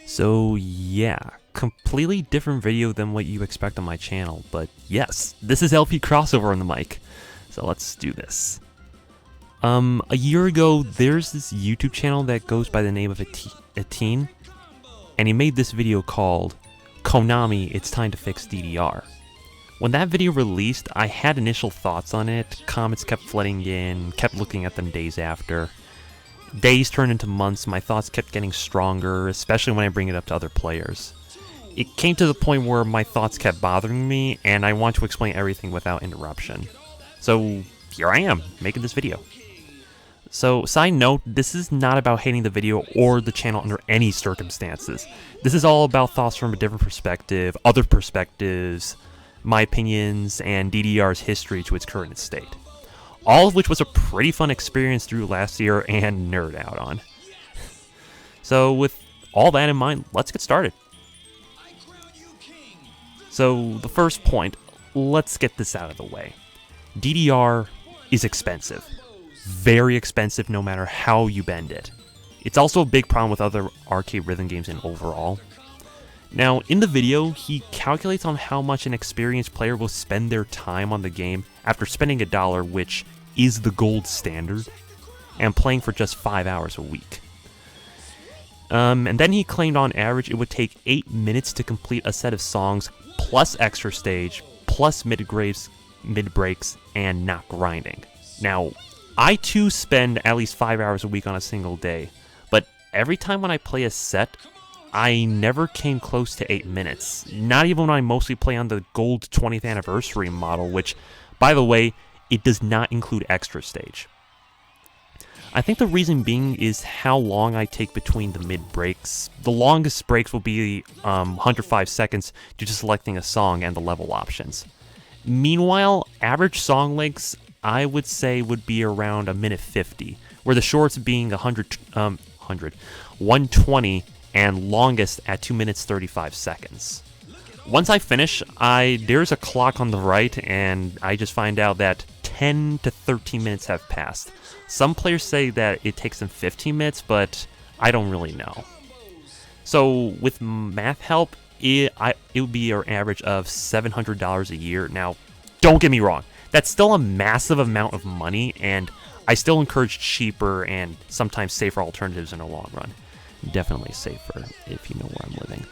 So yeah, completely different video than what you expect on my channel, but yes, this is LP Crossover on the mic. So let's do this. A year ago, there's this YouTube channel that goes by the name of Etienne, and he made this video called KONAMI, It's Time to Fix DDR. When that video released, I had initial thoughts on it, comments kept flooding in, kept looking at them days after. Days turned into months, my thoughts kept getting stronger, especially when I bring it up to other players. It came to the point where my thoughts kept bothering me, and I want to explain everything without interruption. So here I am, making this video. So, side note, this is not about hating the video or the channel under any circumstances. This is all about thoughts from a different perspective, other perspectives, my opinions, and DDR's history to its current state. All of which was a pretty fun experience through last year and nerd out on. So with all that in mind, let's get started. So the first point, let's get this out of the way. DDR is expensive. Very expensive no matter how you bend it. It's also a big problem with other arcade rhythm games in overall. Now, in the video, he calculates on how much an experienced player will spend their time on the game after spending $1, which is the gold standard, and playing for just 5 hours a week. And then he claimed on average it would take 8 minutes to complete a set of songs, plus extra stage, plus mid-breaks, and not grinding. Now, I too spend at least 5 hours a week on a single day, but every time when I play a set, I never came close to 8 minutes. Not even when I mostly play on the gold 20th anniversary model, which, by the way, it does not include extra stage. I think the reason being is how long I take between the mid-breaks. The longest breaks will be 105 seconds due to selecting a song and the level options. Meanwhile, average song lengths, I would say, would be around 1:50, where the shorts being 120, and longest at 2 minutes 35 seconds. Once I finish, there's a clock on the right, and I just find out that 10 to 13 minutes have passed. Some players say that it takes them 15 minutes, but I don't really know. So with math help, it would be an average of $700 a year. Now, don't get me wrong, that's still a massive amount of money, and I still encourage cheaper and sometimes safer alternatives in the long run. Definitely safer, if you know where I'm living.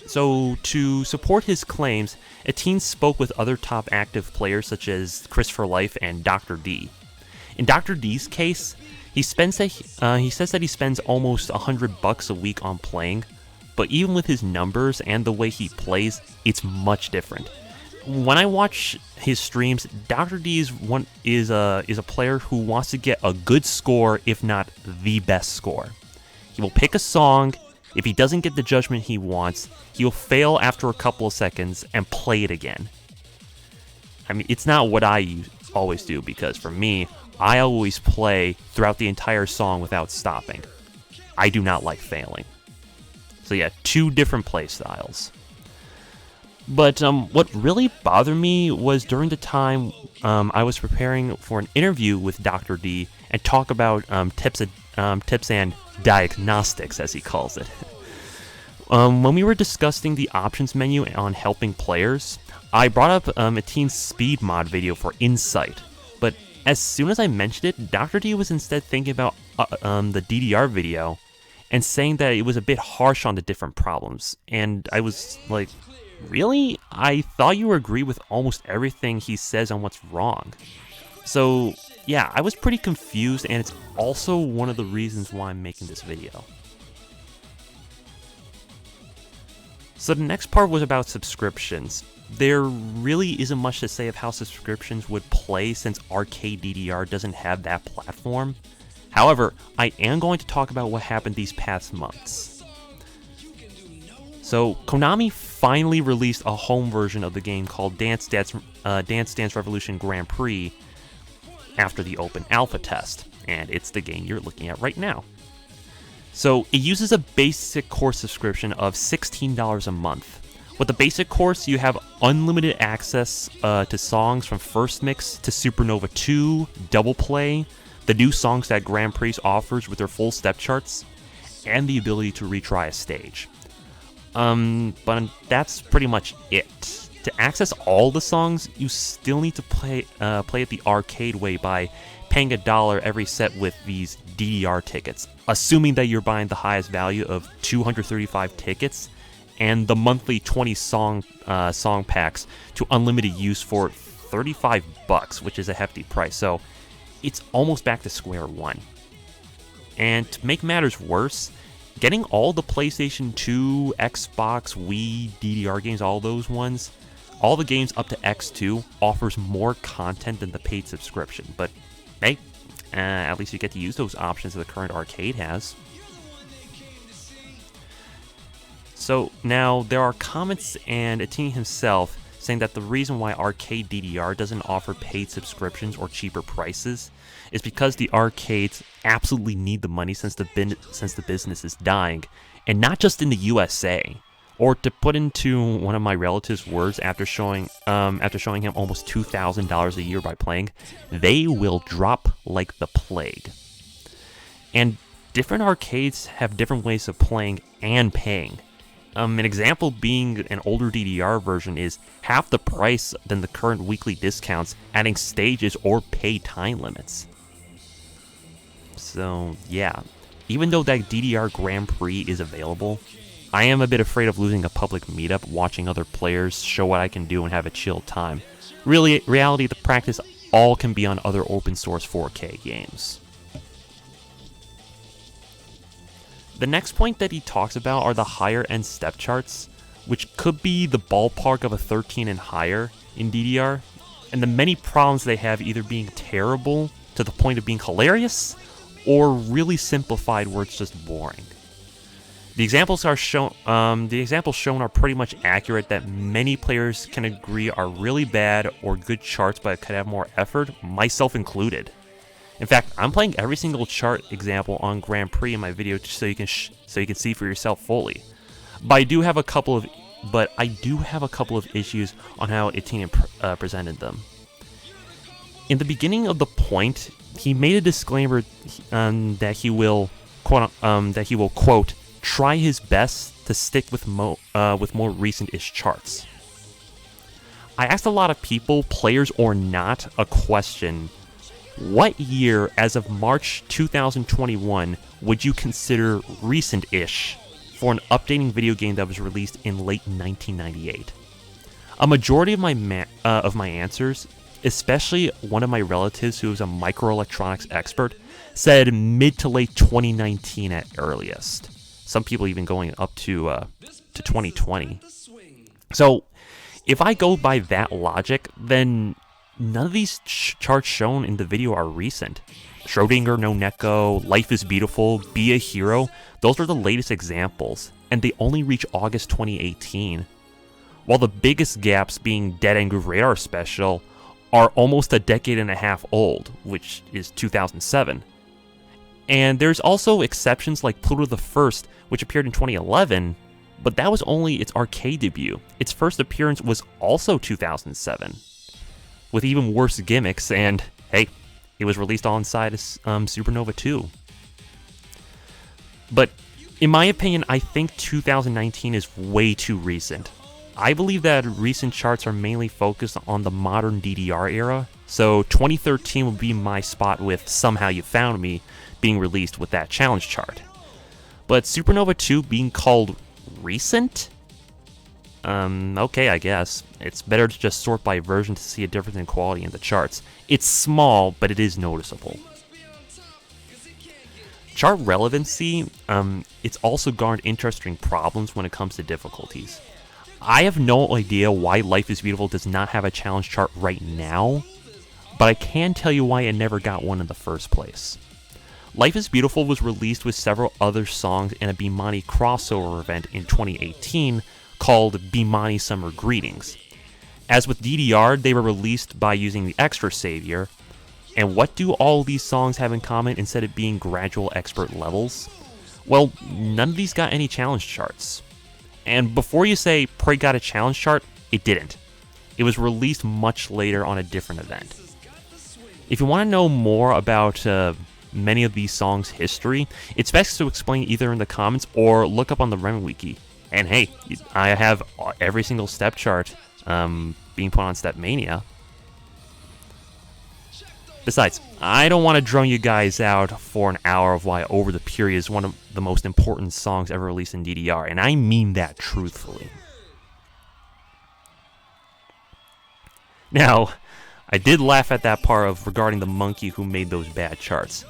So, to support his claims, Etienne spoke with other top active players such as Christopher Life and Dr. D. In Dr. D's case, he says that he spends almost $100 a week on playing, but even with his numbers and the way he plays, it's much different. When I watch his streams, Dr. D is a player who wants to get a good score, if not the best score. He will pick a song. If he doesn't get the judgment he wants, he will fail after a couple of seconds and play it again. I mean, it's not what I always do, because for me, I always play throughout the entire song without stopping. I do not like failing. So yeah, two different play styles. But what really bothered me was during the time I was preparing for an interview with Dr. D and talk about tips and diagnostics, as he calls it. When we were discussing the options menu on helping players, I brought up Etienne's speed mod video for insight. But as soon as I mentioned it, Dr. D was instead thinking about the DDR video and saying that it was a bit harsh on the different problems. And I was like, really? I thought you agree with almost everything he says on what's wrong. So yeah, I was pretty confused, and it's also one of the reasons why I'm making this video. So the next part was about subscriptions. There really isn't much to say of how subscriptions would play since Arcade DDR doesn't have that platform. However, I am going to talk about what happened these past months. So, KONAMI finally released a home version of the game called Dance Dance Revolution Grand Prix after the open alpha test, and it's the game you're looking at right now. So, it uses a basic course subscription of $16 a month. With the basic course, you have unlimited access to songs from First Mix to Supernova 2, Double Play, the new songs that Grand Prix offers with their full step charts, and the ability to retry a stage. But that's pretty much it. To access all the songs, you still need to play it the arcade way by paying $1 every set with these DDR tickets, assuming that you're buying the highest value of 235 tickets and the monthly 20 song packs to unlimited use for $35, which is a hefty price. So it's almost back to square one. And to make matters worse, getting all the PlayStation 2, Xbox, Wii, DDR games, all those ones, all the games up to X2 offers more content than the paid subscription. But hey, at least you get to use those options that the current arcade has. So now there are comments and Etienne himself saying that the reason why arcade DDR doesn't offer paid subscriptions or cheaper prices is because the arcades absolutely need the money since the business is dying, and not just in the USA. Or to put into one of my relatives' words, after showing him almost $2,000 a year by playing, they will drop like the plague. And different arcades have different ways of playing and paying. An example being an older DDR version is half the price than the current weekly discounts, adding stages or pay time limits. So yeah, even though that DDR Grand Prix is available, I am a bit afraid of losing a public meetup watching other players show what I can do and have a chill time. Reality, the practice all can be on other open source 4K games. The next point that he talks about are the higher end step charts, which could be the ballpark of a 13 and higher in DDR, and the many problems they have either being terrible to the point of being hilarious, or really simplified where it's just boring. The examples shown are pretty much accurate that many players can agree are really bad or good charts but could have more effort, myself included. In fact, I'm playing every single chart example on Grand Prix in my video so you can see for yourself fully. But I do have a couple of issues on how Etienne presented them. In the beginning of the point, he made a disclaimer that he will quote try his best to stick with more recent-ish charts. I asked a lot of people, players or not, a question. What year, as of March 2021, would you consider recent-ish for an updating video game that was released in late 1998? A majority of my answers, especially one of my relatives who is a microelectronics expert, said mid to late 2019 at earliest. Some people even going up to 2020. So, if I go by that logic, then none of these charts shown in the video are recent. Schrodinger no Neko, Life is Beautiful, Be a Hero, those are the latest examples, and they only reach August 2018. While the biggest gaps being Dead and Groove Radar Special are almost a decade and a half old, which is 2007. And there's also exceptions like Pluto the First, which appeared in 2011, but that was only its arcade debut. Its first appearance was also 2007, with even worse gimmicks, and hey, it was released alongside Supernova 2. But in my opinion, I think 2019 is way too recent. I believe that recent charts are mainly focused on the modern DDR era, so 2013 will be my spot with Somehow You Found Me being released with that challenge chart. But Supernova 2 being called recent? Okay, I guess. It's better to just sort by version to see a difference in quality in the charts. It's small, but it is noticeable. Chart relevancy, it's also garnered interesting problems when it comes to difficulties. I have no idea why Life is Beautiful does not have a challenge chart right now, but I can tell you why it never got one in the first place. Life is Beautiful was released with several other songs in a Bimani crossover event in 2018 called Bimani Summer Greetings. As with DDR, they were released by using the Extra Savior, and what do all these songs have in common instead of being gradual expert levels? Well, none of these got any challenge charts. And before you say Prey got a challenge chart, it didn't. It was released much later on a different event. If you want to know more about many of these songs' history, it's best to explain either in the comments or look up on the Remy Wiki. And hey, I have every single step chart being put on Stepmania. Besides, I don't want to drone you guys out for an hour of why Over the Period is one of the most important songs ever released in DDR, and I mean that truthfully. Now, I did laugh at that part of regarding the monkey who made those bad charts.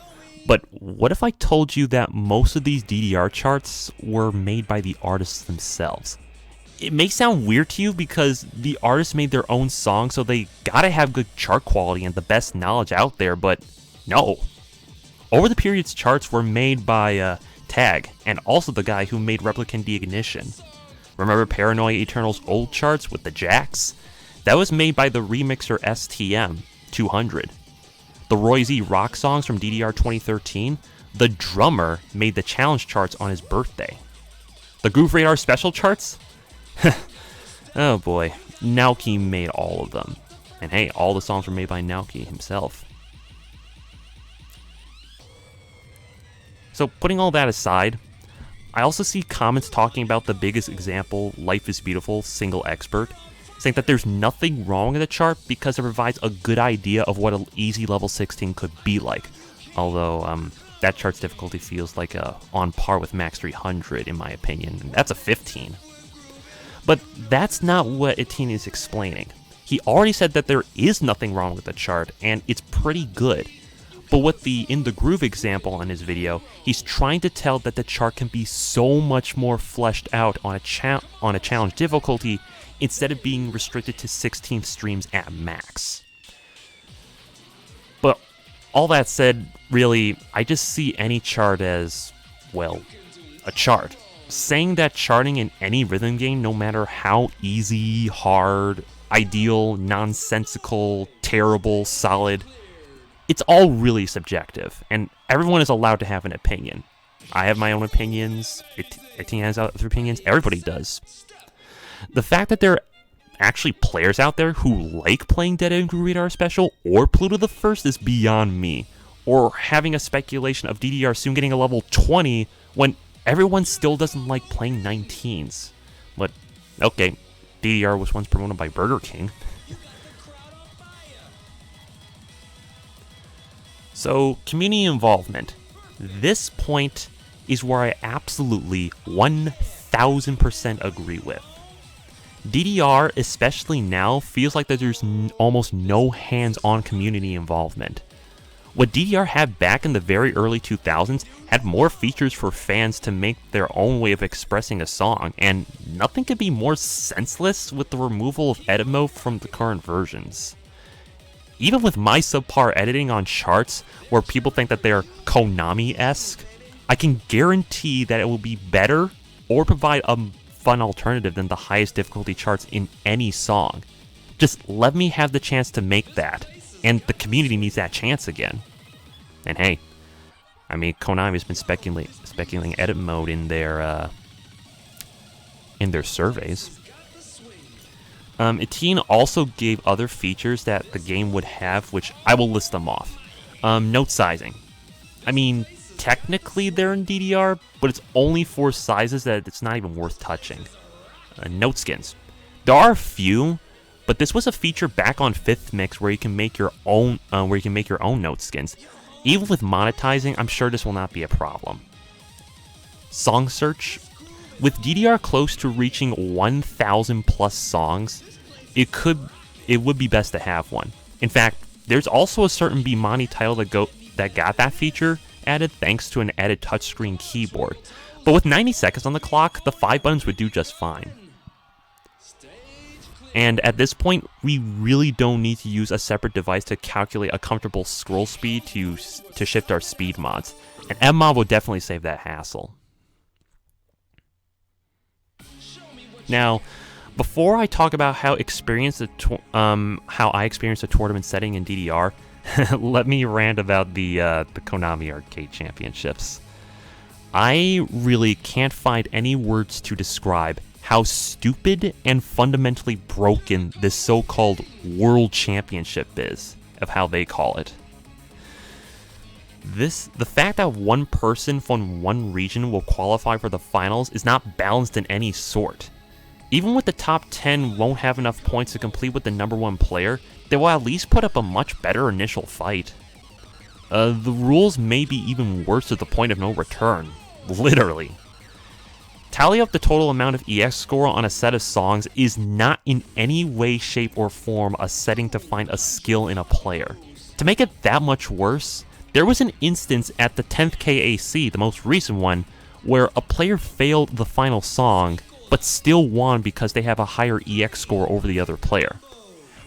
But what if I told you that most of these DDR charts were made by the artists themselves? It may sound weird to you because the artists made their own song, so they gotta have good chart quality and the best knowledge out there, but no. Over the Period's charts were made by Tag, and also the guy who made Replicant Deignition. Remember Paranoia Eternal's old charts with the jacks? That was made by the remixer STM 200. The Roy Z rock songs from DDR 2013, the drummer made the challenge charts on his birthday. The Groove Radar special charts? Oh boy, Naoki made all of them. And hey, all the songs were made by Naoki himself. So putting all that aside, I also see comments talking about the biggest example, Life is Beautiful, Single Expert, saying that there's nothing wrong with the chart because it provides a good idea of what an easy level 16 could be like. Although, that chart's difficulty feels like on par with Max 300 in my opinion, and that's a 15. But that's not what Etienne is explaining. He already said that there is nothing wrong with the chart, and it's pretty good. But with the In the Groove example in his video, he's trying to tell that the chart can be so much more fleshed out on a challenge difficulty instead of being restricted to 16 streams at max. But all that said, really, I just see any chart as, well, a chart. Saying that charting in any rhythm game, no matter how easy, hard, ideal, nonsensical, terrible, solid, it's all really subjective, and everyone is allowed to have an opinion. I have my own opinions, Etienne has other opinions, everybody does. The fact that there are actually players out there who like playing Dead End Groove Radar Special or Pluto the First is beyond me, or having a speculation of DDR soon getting a level 20 when everyone still doesn't like playing 19s. But, okay, DDR was once promoted by Burger King. So, community involvement. This point is where I absolutely 1000% agree with. DDR, especially now, feels like that there's almost no hands-on community involvement. What DDR had back in the very early 2000s had more features for fans to make their own way of expressing a song, and nothing could be more senseless with the removal of edit mode from the current versions. Even with my subpar editing on charts, where people think that they're KONAMI-esque, I can guarantee that it will be better or provide a fun alternative than the highest difficulty charts in any song. Just let me have the chance to make that, and the community needs that chance again. And hey, I mean, Konami has been speculating edit mode in their surveys. Etienne also gave other features that the game would have, which I will list them off. Note sizing. I mean, technically they're in DDR, but it's only for sizes that it's not even worth touching. Note skins. There are a few, but this was a feature back on 5th Mix where you can make your own note skins. Even with monetizing, I'm sure this will not be a problem. Song search. With DDR close to reaching 1,000 plus songs, it would be best to have one. In fact, there's also a certain Bimani title that got that feature added thanks to an added touchscreen keyboard. But with 90 seconds on the clock, the 5 buttons would do just fine. And at this point, we really don't need to use a separate device to calculate a comfortable scroll speed to shift our speed mods. And mmod will definitely save that hassle. Now, before I talk about how I experienced a tournament setting in DDR, let me rant about the Konami Arcade Championships. I really can't find any words to describe how stupid and fundamentally broken this so-called World Championship is, of how they call it. The fact that one person from one region will qualify for the finals is not balanced in any sort. Even with the top 10 won't have enough points to compete with the number 1 player, they will at least put up a much better initial fight. The rules may be even worse to the point of no return. Literally. Tally up the total amount of EX score on a set of songs is not in any way, shape, or form a setting to find a skill in a player. To make it that much worse, there was an instance at the 10th KAC, the most recent one, where a player failed the final song, but still won because they have a higher EX score over the other player.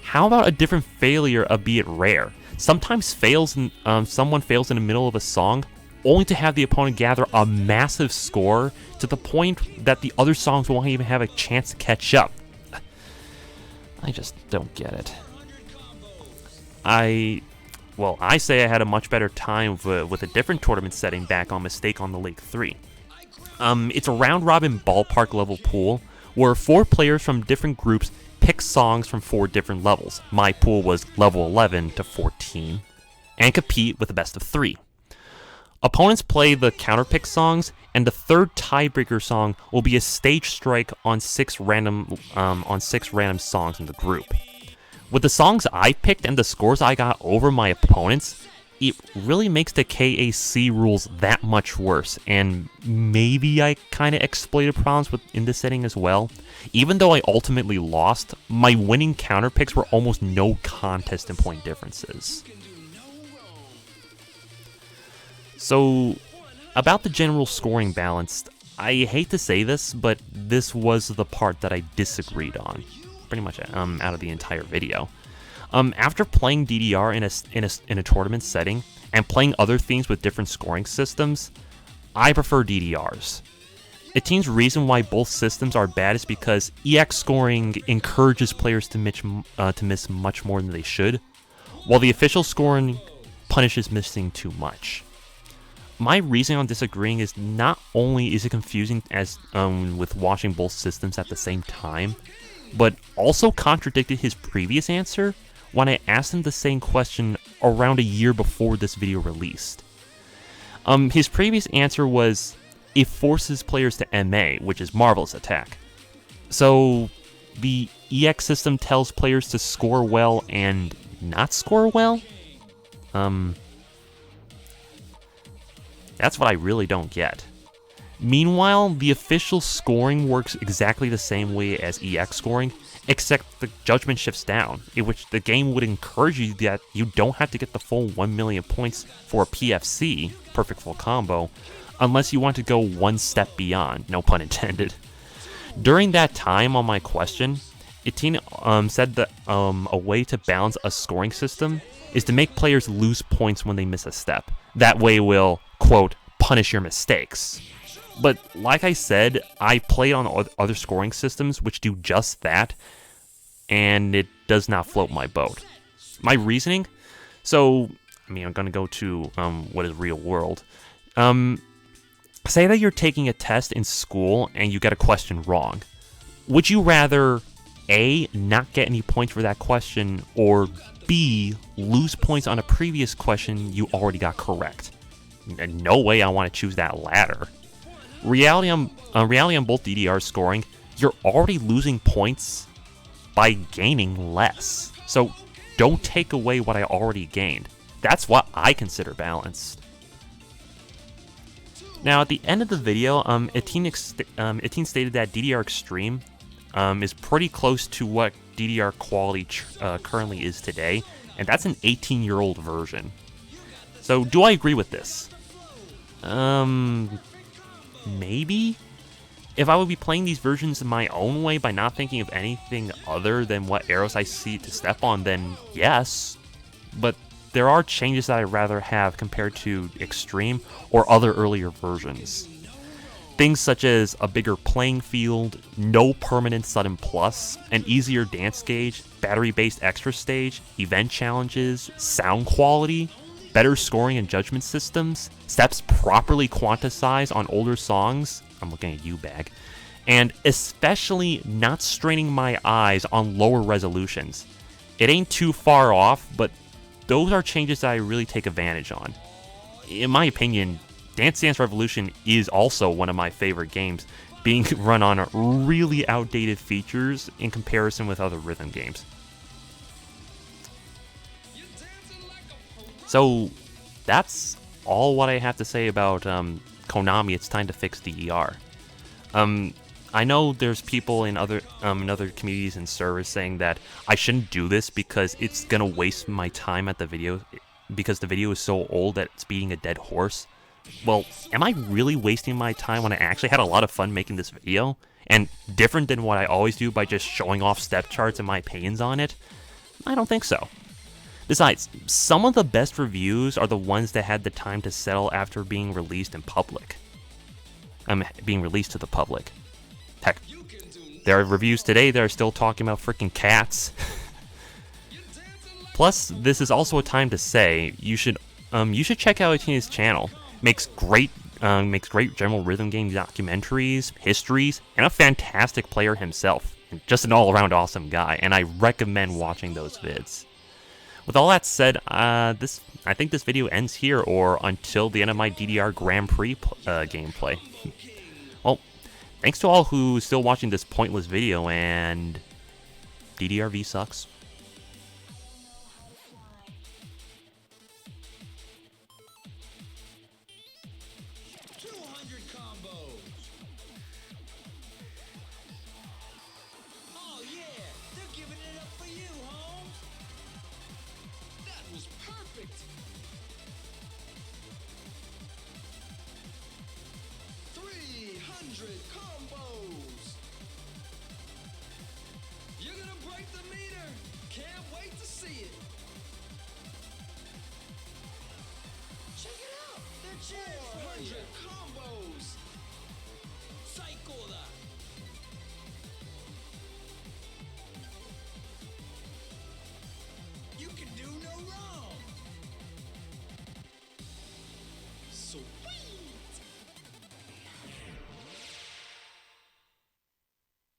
How about a different failure, albeit rare? Sometimes someone fails in the middle of a song, only to have the opponent gather a massive score to the point that the other songs won't even have a chance to catch up. I just don't get it. I say I had a much better time with a different tournament setting back on Mistake on the Lake 3. It's a round-robin ballpark level pool where 4 players from different groups pick songs from 4 different levels. My pool was level 11 to 14, and compete with a best of 3. Opponents play the counterpick songs, and the third tiebreaker song will be a stage strike on 6 random songs in the group. With the songs I picked and the scores I got over my opponents, it really makes the KAC rules that much worse, and maybe I kind of exploited problems in this setting as well. Even though I ultimately lost, my winning counterpicks were almost no contest in point differences. So, about the general scoring balance, I hate to say this, but this was the part that I disagreed on, pretty much out of the entire video. After playing DDR in a tournament setting, and playing other themes with different scoring systems, I prefer DDRs. Etienne's reason why both systems are bad is because EX scoring encourages players to miss much more than they should, while the official scoring punishes missing too much. My reason on disagreeing is not only is it confusing as with watching both systems at the same time, but also contradicted his previous answer when I asked him the same question around a year before this video released. His previous answer was, it forces players to MA, which is Marvelous Attack. So, the EX system tells players to score well and not score well? That's what I really don't get. Meanwhile, the official scoring works exactly the same way as EX scoring, except the judgment shifts down, in which the game would encourage you that you don't have to get the full 1 million points for a PFC, Perfect Full Combo, unless you want to go one step beyond, no pun intended. During that time on my question, Etienne said that a way to balance a scoring system is to make players lose points when they miss a step. That way will, quote, punish your mistakes. But like I said, I played on other scoring systems which do just that, and it does not float my boat. My reasoning? So, I'm going to go to what is real world. Say that you're taking a test in school and you get a question wrong. Would you rather A, not get any points for that question, or B, lose points on a previous question you already got correct? No way I want to choose that latter. Reality on both DDR scoring, you're already losing points by gaining less. So don't take away what I already gained. That's what I consider balanced. Now at the end of the video, Etienne stated that DDR Extreme is pretty close to what DDR quality currently is today, and that's an 18-year-old version. So do I agree with this? Maybe? If I would be playing these versions in my own way by not thinking of anything other than what arrows I see to step on, then yes. But there are changes that I'd rather have compared to Extreme or other earlier versions. Things such as a bigger playing field, no permanent sudden plus, an easier dance gauge, battery-based extra stage, event challenges, sound quality, better scoring and judgment systems, steps properly quantized on older songs, I'm looking at you, Bag, and especially not straining my eyes on lower resolutions. It ain't too far off, but those are changes that I really take advantage on. in my opinion, Dance Dance Revolution is also one of my favorite games, being run on really outdated features in comparison with other rhythm games. So that's all what I have to say about Konami. It's time to fix DDR. I know there's people in other communities and servers saying that I shouldn't do this because it's gonna waste my time at the video, because the video is so old that it's beating a dead horse. Well, am I really wasting my time when I actually had a lot of fun making this video? And different than what I always do by just showing off step charts and my opinions on it? I don't think so. Besides, some of the best reviews are the ones that had the time to settle after being released in public. Being released to the public. Heck, there are reviews today that are still talking about freaking cats. Plus, this is also a time to say you should check out Etienne's channel. Makes great general rhythm game documentaries, histories, and a fantastic player himself. And just an all-around awesome guy, and I recommend watching those vids. With all that said, I think this video ends here, or until the end of my DDR Grand Prix gameplay. Well, thanks to all who's still watching this pointless video, and DDRV sucks.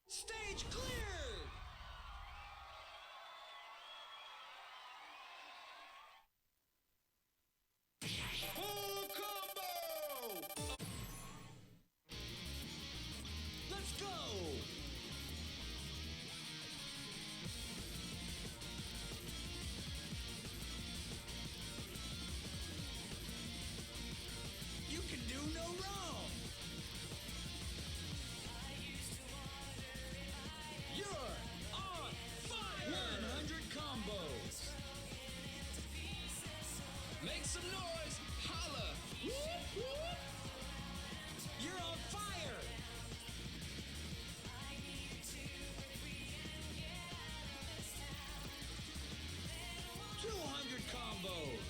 Stage cleared! Full combo! Let's go! You can do no wrong! You're on fire! 100 combos! Make some noise! Holla! Whoop, whoop. You're on fire! Combos.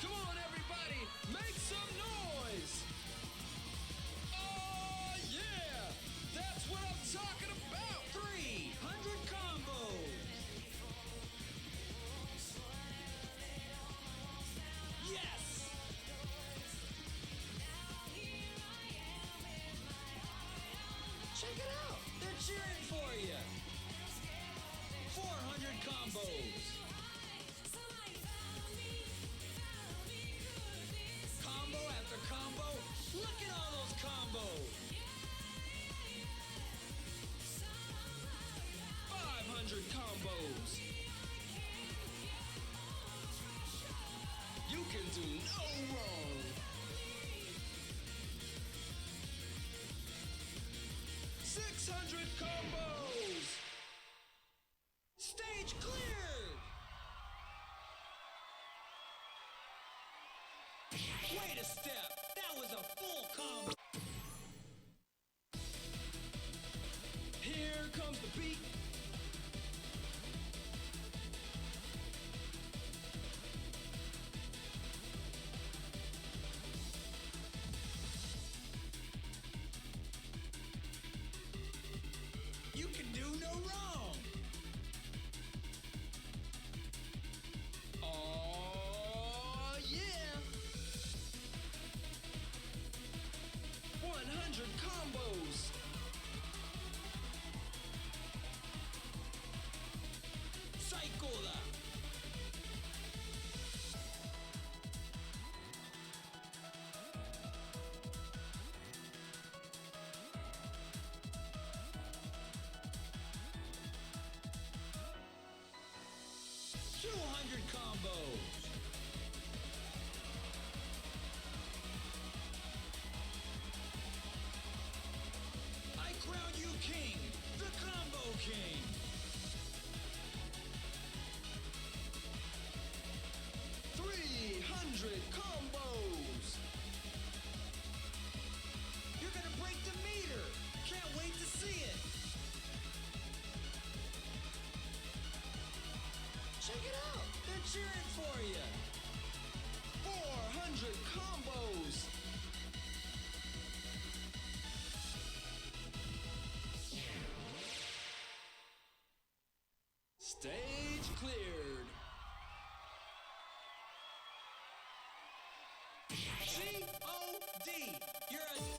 Come on, everybody, make some noise. Oh, yeah, that's what I'm talking about. 300 combos. Yes. Check it out. They're cheering for you. 400 combos. Combo after combo. Look at all those combos. 500 combos. You can do no wrong. 600 combos! Stage cleared! Wait a step! That was a full combo! Here comes the beat! You can do no wrong. Oh, yeah. 300 combos. I crown you king, the combo king. 300 combos. You're gonna break the meter. Can't wait to see it. Check it out. They're cheering for you. 400 combos.